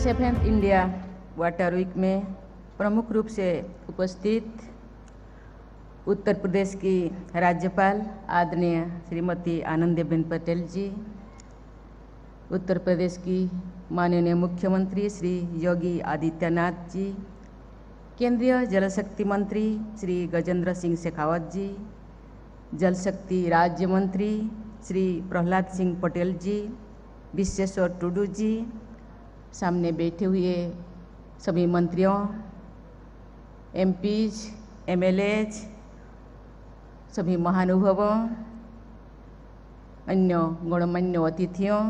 7th India water week में प्रमुख रूप से उपस्थित उत्तर प्रदेश की राज्यपाल आदरणीय श्रीमती आनंदीबेन पटेल जी, उत्तर प्रदेश की माननीय मुख्यमंत्री श्री योगी आदित्यनाथ जी, केंद्रीय जल शक्ति मंत्री श्री गजेंद्र सिंह शेखावत जी, जल शक्ति राज्य मंत्री श्री प्रहलाद सिंह पटेल जी, विश्वेश्वर टुडू जी, सामने बैठे हुए सभी मंत्रियों, एमपीज, एमएलएज, सभी महानुभावों, अन्य गणमान्य अतिथियों,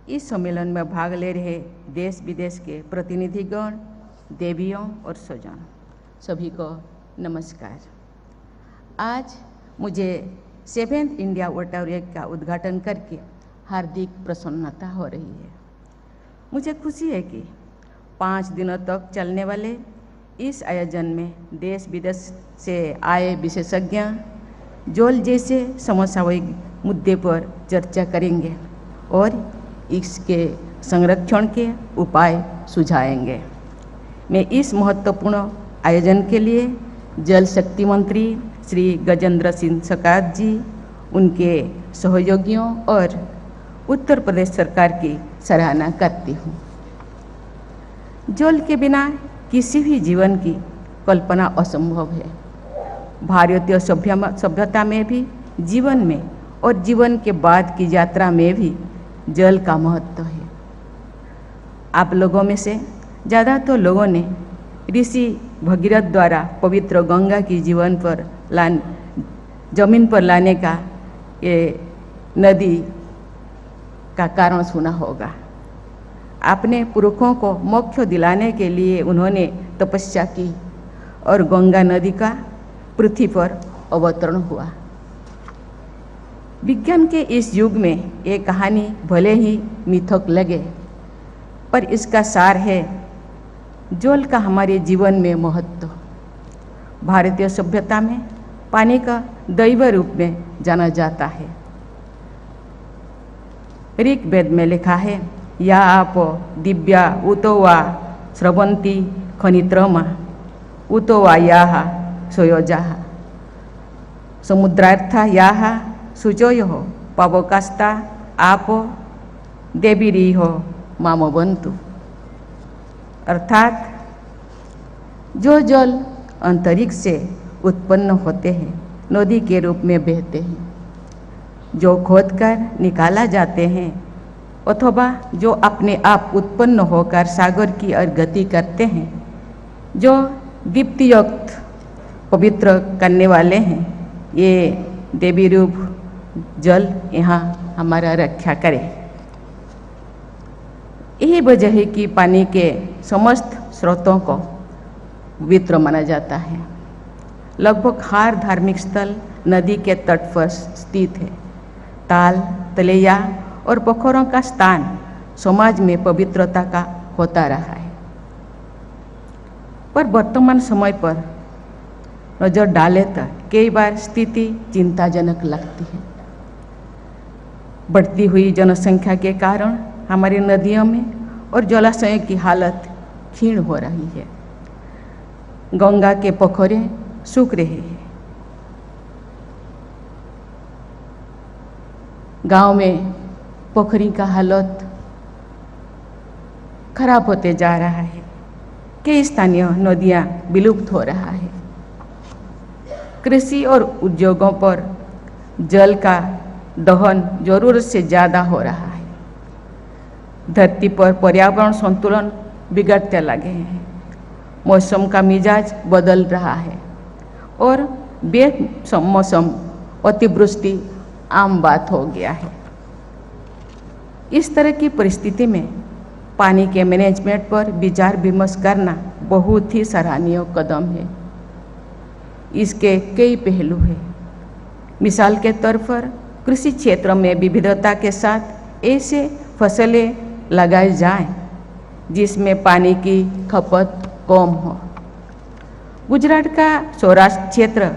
इस सम्मेलन में भाग ले रहे देश विदेश के प्रतिनिधिगण, देवियों और स्वजन, सभी को नमस्कार। आज मुझे 7th इंडिया वाटर वीक का उद्घाटन करके हार्दिक प्रसन्नता हो रही है। मुझे खुशी है कि 5 दिनों तक चलने वाले इस आयोजन में देश विदेश से आए विशेषज्ञ जल जैसे समसामयिक मुद्दे पर चर्चा करेंगे और इसके संरक्षण के उपाय सुझाएंगे। मैं इस महत्वपूर्ण आयोजन के लिए जल शक्ति मंत्री श्री गजेंद्र सिंह शेखावत जी, उनके सहयोगियों और उत्तर प्रदेश सरकार की सराहना करती हूँ। जल के बिना किसी भी जीवन की कल्पना असंभव है। भारतीय सभ्यता में भी, जीवन में और जीवन के बाद की यात्रा में भी जल का महत्व है। आप लोगों में से ज़्यादातर लोगों ने ऋषि भगीरथ द्वारा पवित्र गंगा की जमीन पर लाने का ये नदी का कारण सुना होगा। अपने पुरखों को मोक्ष दिलाने के लिए उन्होंने तपस्या की और गंगा नदी का पृथ्वी पर अवतरण हुआ। विज्ञान के इस युग में ये कहानी भले ही मिथक लगे, पर इसका सार है जल का हमारे जीवन में महत्व। भारतीय सभ्यता में पानी का दैव रूप में जाना जाता है। ऋग्वेद में लिखा है, या आप दिव्या उतो वा स्रवंती खनित्रमा उतो वा याह सोयोजाह समुद्रार्था याह सुजोयो पवकास्ता आप देवीरीहो मामवंतु। अर्थात जो जल अंतरिक्ष से उत्पन्न होते हैं, नदी के रूप में बहते हैं, जो खोदकर निकाला जाते हैं अथवा जो अपने आप उत्पन्न होकर सागर की ओर गति करते हैं, जो दीप्तियुक्त पवित्र करने वाले हैं, ये देवी रूप जल यहाँ हमारा रक्षा करे। यही वजह है कि पानी के समस्त स्रोतों को पवित्र माना जाता है। लगभग हर धार्मिक स्थल नदी के तट पर स्थित है। ताल, तलैया और पोखरों का स्थान समाज में पवित्रता का होता रहा है, पर वर्तमान समय पर नजर डाले तो कई बार स्थिति चिंताजनक लगती है। बढ़ती हुई जनसंख्या के कारण हमारी नदियों में और जलाशयों की हालत क्षीण हो रही है। गंगा के पोखरे सूख रहे हैं। गांव में पोखरी का हालत खराब होते जा रहा है। कई स्थानीय नदियां विलुप्त हो रहा है। कृषि और उद्योगों पर जल का दोहन जरूरत से ज़्यादा हो रहा है। धरती पर पर्यावरण संतुलन बिगड़ते लगे हैं। मौसम का मिजाज बदल रहा है और बेमौसम अतिवृष्टि आम बात हो गया है। इस तरह की परिस्थिति में पानी के मैनेजमेंट पर विचार विमर्श करना बहुत ही सराहनीय कदम है। इसके कई पहलू हैं। मिसाल के तौर पर कृषि क्षेत्र में विविधता के साथ ऐसे फसलें लगाई जाएं जिसमें पानी की खपत कम हो। गुजरात का सौराष्ट्र क्षेत्र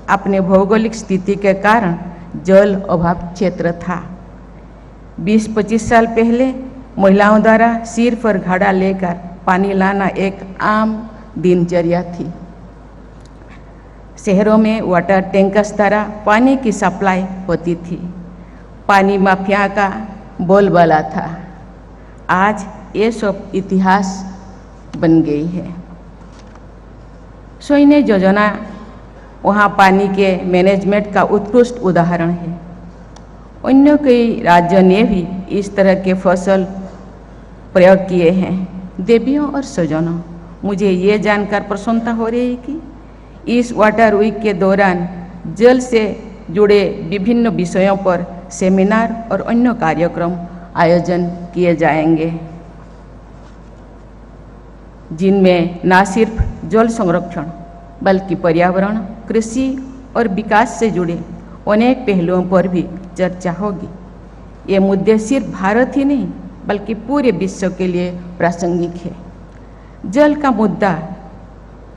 अपने भौगोलिक स्थिति के कारण जल अभाव क्षेत्र था। 20-25 साल पहले महिलाओं द्वारा सिर पर घड़ा लेकर पानी लाना एक आम दिनचर्या थी। शहरों में वाटर टैंकर्स द्वारा पानी की सप्लाई होती थी। पानी माफिया का बोलबाला था। आज ये सब इतिहास बन गई है। सैन्य योजना वहाँ पानी के मैनेजमेंट का उत्कृष्ट उदाहरण है। अन्य कई राज्यों ने भी इस तरह के फसल प्रयोग किए हैं। देवियों और स्वजनों, मुझे ये जानकर प्रसन्नता हो रही है कि इस वाटर वीक के दौरान जल से जुड़े विभिन्न विषयों पर सेमिनार और अन्य कार्यक्रम आयोजन किए जाएंगे, जिनमें न सिर्फ जल संरक्षण बल्कि पर्यावरण, कृषि और विकास से जुड़े अनेक पहलुओं पर भी चर्चा होगी। ये मुद्दे सिर्फ भारत ही नहीं बल्कि पूरे विश्व के लिए प्रासंगिक है। जल का मुद्दा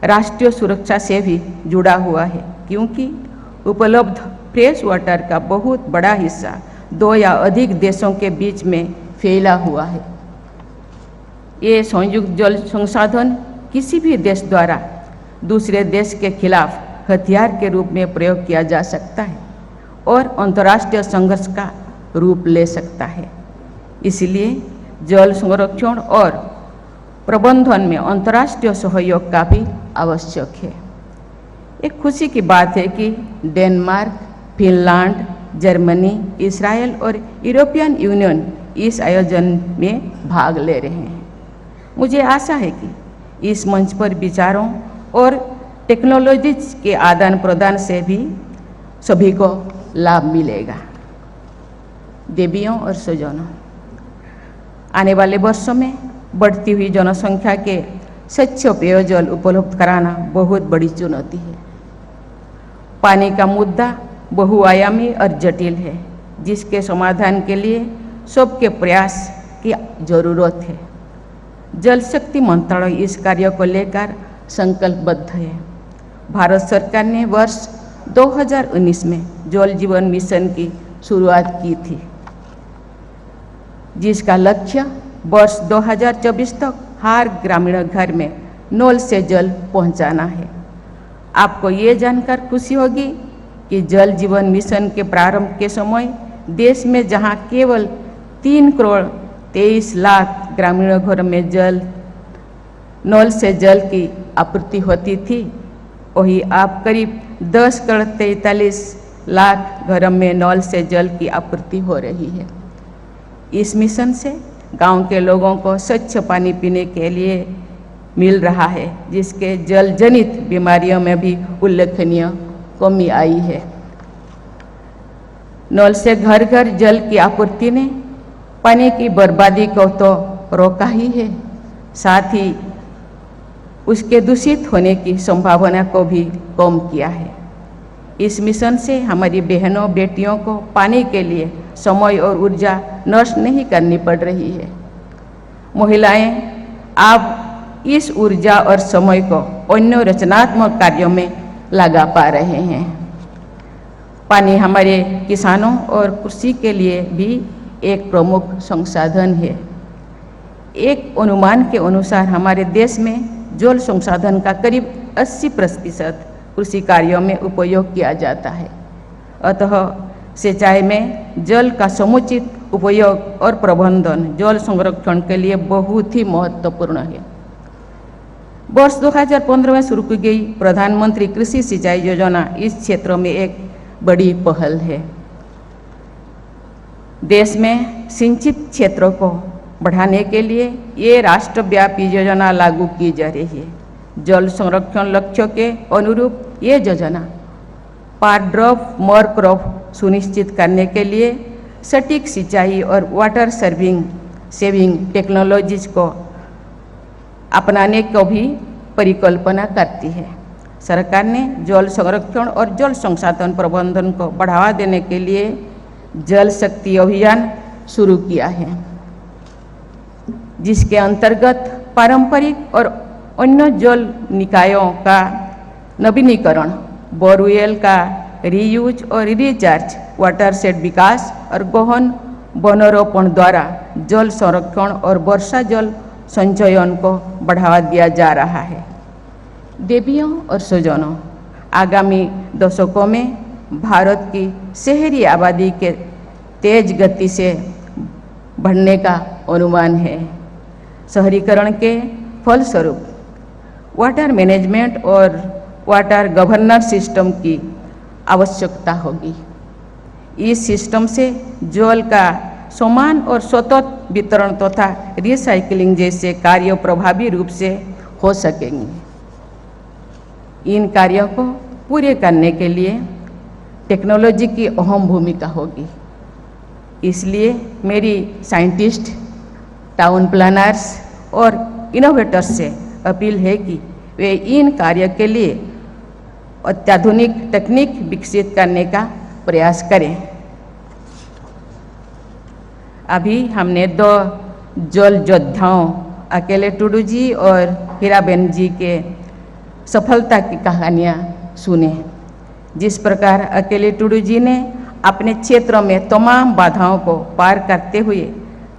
राष्ट्रीय सुरक्षा से भी जुड़ा हुआ है, क्योंकि उपलब्ध फ्रेश वाटर का बहुत बड़ा हिस्सा 2 या अधिक देशों के बीच में फैला हुआ है। ये संयुक्त जल संसाधन किसी भी देश द्वारा दूसरे देश के खिलाफ हथियार के रूप में प्रयोग किया जा सकता है और अंतर्राष्ट्रीय संघर्ष का रूप ले सकता है। इसलिए जल संरक्षण और प्रबंधन में अंतर्राष्ट्रीय सहयोग का भी आवश्यक है। एक खुशी की बात है कि डेनमार्क, फिनलैंड, जर्मनी, इस्राएल और यूरोपियन यूनियन इस आयोजन में भाग ले रहे हैं। मुझे आशा है कि इस मंच पर विचारों और टेक्नोलॉजीज के आदान प्रदान से भी सभी को लाभ मिलेगा। देवियों और स्वजनों, आने वाले वर्षों में बढ़ती हुई जनसंख्या के स्वच्छ पेयजल उपलब्ध कराना बहुत बड़ी चुनौती है। पानी का मुद्दा बहुआयामी और जटिल है, जिसके समाधान के लिए सबके प्रयास की जरूरत है। जल शक्ति मंत्रालय इस कार्य को लेकर संकल्पबद्ध है। भारत सरकार ने वर्ष 2019 में जल जीवन मिशन की शुरुआत की थी, जिसका लक्ष्य वर्ष 2024 तक हर ग्रामीण घर में नल से जल पहुंचाना है। आपको ये जानकर खुशी होगी कि जल जीवन मिशन के प्रारंभ के समय देश में जहां केवल 3 करोड़ 23 लाख ग्रामीण घरों में नल से जल की आपूर्ति होती थी, वही अब करीब 10 करोड़ 43 लाख घरों में नल से जल की आपूर्ति हो रही है। इस मिशन से गांव के लोगों को स्वच्छ पानी पीने के लिए मिल रहा है, जिसके जल जनित बीमारियों में भी उल्लेखनीय कमी आई है। नल से घर घर जल की आपूर्ति ने पानी की बर्बादी को तो रोका ही है, साथ ही उसके दूषित होने की संभावना को भी कम किया है। इस मिशन से हमारी बहनों बेटियों को पानी के लिए समय और ऊर्जा नष्ट नहीं करनी पड़ रही है। महिलाएं अब इस ऊर्जा और समय को अन्य रचनात्मक कार्यों में लगा पा रहे हैं। पानी हमारे किसानों और कृषि के लिए भी एक प्रमुख संसाधन है। एक अनुमान के अनुसार हमारे देश में जल संसाधन का करीब 80% कृषि कार्यों में उपयोग किया जाता है। अतः सिंचाई में जल का समुचित उपयोग और प्रबंधन जल संरक्षण के लिए बहुत ही महत्वपूर्ण है। वर्ष 2015 में शुरू की गई प्रधानमंत्री कृषि सिंचाई योजना इस क्षेत्र में एक बड़ी पहल है। देश में सिंचित क्षेत्रों को बढ़ाने के लिए ये राष्ट्रव्यापी योजना लागू की जा रही है। जल संरक्षण लक्ष्यों के अनुरूप ये योजना पर ड्रॉप मोर क्रॉप सुनिश्चित करने के लिए सटीक सिंचाई और वाटर सेविंग टेक्नोलॉजीज को अपनाने को भी परिकल्पना करती है। सरकार ने जल संरक्षण और जल संसाधन प्रबंधन को बढ़ावा देने के लिए जल शक्ति अभियान शुरू किया है, जिसके अंतर्गत पारंपरिक और अन्य जल निकायों का नवीनीकरण, बोरवेल का रीयूज और रिचार्ज, वाटर शेड विकास और गहन वनरोपण द्वारा जल संरक्षण और वर्षा जल संचयन को बढ़ावा दिया जा रहा है। देवियों और स्वजनों, आगामी दशकों में भारत की शहरी आबादी के तेज गति से बढ़ने का अनुमान है। शहरीकरण के फलस्वरूप वाटर मैनेजमेंट और वाटर गवर्नेंस सिस्टम की आवश्यकता होगी। इस सिस्टम से जल का समान और स्वतः वितरण तथा रिसाइकलिंग जैसे कार्य प्रभावी रूप से हो सकेंगे। इन कार्यों को पूरे करने के लिए टेक्नोलॉजी की अहम भूमिका होगी। इसलिए मेरी साइंटिस्ट, टाउन प्लानर्स और इनोवेटर्स से अपील है कि वे इन कार्य के लिए अत्याधुनिक तकनीक विकसित करने का प्रयास करें। अभी हमने 2 जल योद्धाओं अकेले टुडू जी और हीराबेन जी के सफलता की कहानियाँ सुने। जिस प्रकार अकेले टुडू जी ने अपने क्षेत्र में तमाम बाधाओं को पार करते हुए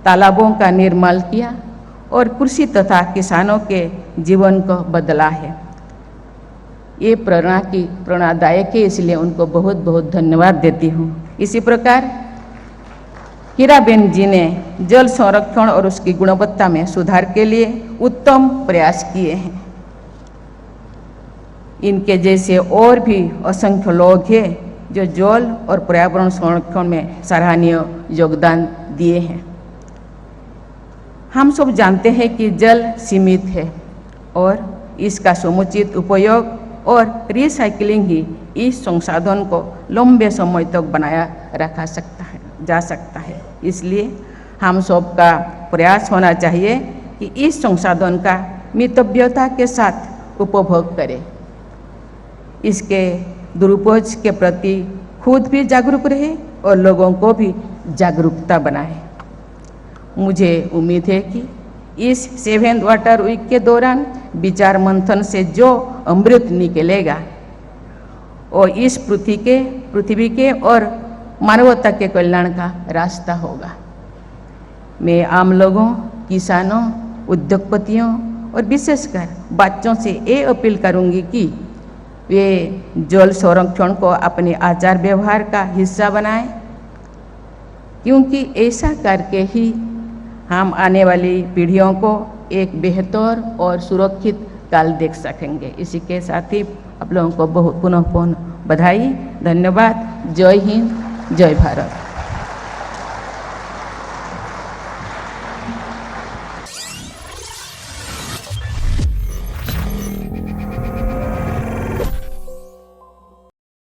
तालाबों का निर्माण किया और कृषि तथा किसानों के जीवन को बदला है। ये प्रेरणादायक है, इसलिए उनको बहुत बहुत धन्यवाद देती हूँ। इसी प्रकार हीराबेन जी ने जल संरक्षण और उसकी गुणवत्ता में सुधार के लिए उत्तम प्रयास किए हैं। इनके जैसे और भी असंख्य लोग हैं जो जल और पर्यावरण संरक्षण में सराहनीय योगदान दिए हैं। हम सब जानते हैं कि जल सीमित है और इसका समुचित उपयोग और रिसाइकलिंग ही इस संसाधन को लंबे समय तक बनाया जा सकता है। इसलिए हम सब का प्रयास होना चाहिए कि इस संसाधन का मितव्ययता के साथ उपभोग करें। इसके दुरुपयोग के प्रति खुद भी जागरूक रहे और लोगों को भी जागरूकता बनाए। मुझे उम्मीद है कि इस 7th वाटर वीक के दौरान विचार मंथन से जो अमृत निकलेगा और इस पृथ्वी के और मानवता के कल्याण का रास्ता होगा। मैं आम लोगों, किसानों, उद्योगपतियों और विशेषकर बच्चों से ये अपील करूंगी कि वे जल संरक्षण को अपने आचार व्यवहार का हिस्सा बनाएं, क्योंकि ऐसा करके ही हम आने वाली पीढ़ियों को एक बेहतर और सुरक्षित काल देख सकेंगे। इसी के साथ ही आप लोगों को बहुत पुनः बधाई, धन्यवाद। जय हिंद, जय भारत।